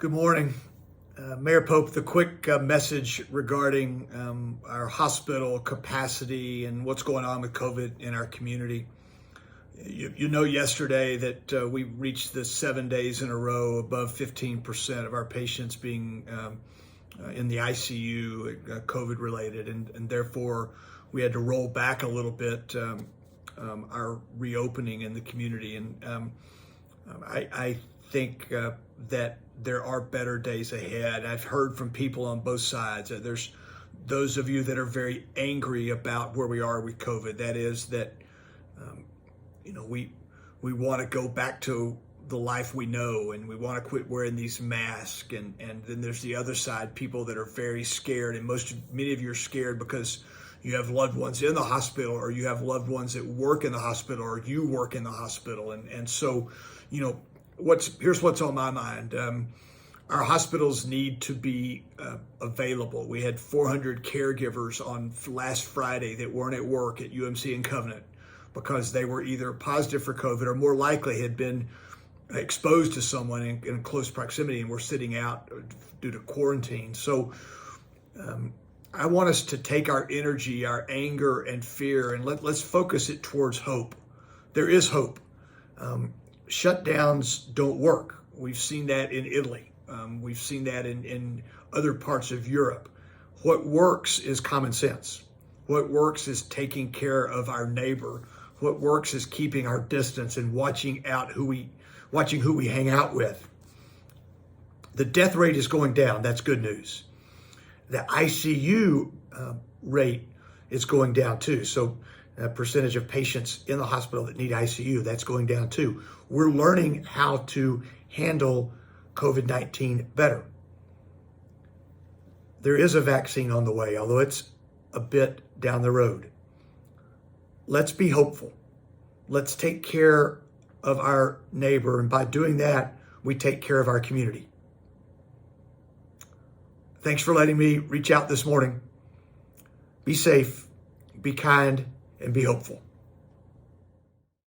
Good morning. Mayor Pope, the quick message regarding our hospital capacity and what's going on with COVID in our community. You know, yesterday that we reached the 7 days in a row above 15% of our patients being in the ICU, COVID related, and therefore we had to roll back a little bit our reopening in the community. And I think that there are better days ahead. I've heard from people on both sides. There's those of you that are very angry about where we are with COVID. That is that, we want to go back to the life we know, and we want to quit wearing these masks. And then there's the other side, people that are very scared. And many of you are scared because you have loved ones in the hospital, or you have loved ones that work in the hospital, or you work in the hospital. And so, here's what's on my mind. Our hospitals need to be available. We had 400 caregivers on last Friday that weren't at work at UMC and Covenant because they were either positive for COVID or more likely had been exposed to someone in close proximity and were sitting out due to quarantine. So I want us to take our energy, our anger and fear, and let's focus it towards hope. There is hope. Shutdowns don't work. We've seen that in Italy. We've seen that in other parts of Europe. What works is common sense. What works is taking care of our neighbor. What works is keeping our distance and watching who we hang out with. The death rate is going down. That's good news. The ICU rate is going down too. So a percentage of patients in the hospital that need ICU, that's going down too. We're learning how to handle COVID-19 better. There is a vaccine on the way, although it's a bit down the road. Let's be hopeful. Let's take care of our neighbor, and by doing that, we take care of our community. Thanks for letting me reach out this morning. Be safe, be kind, and be hopeful.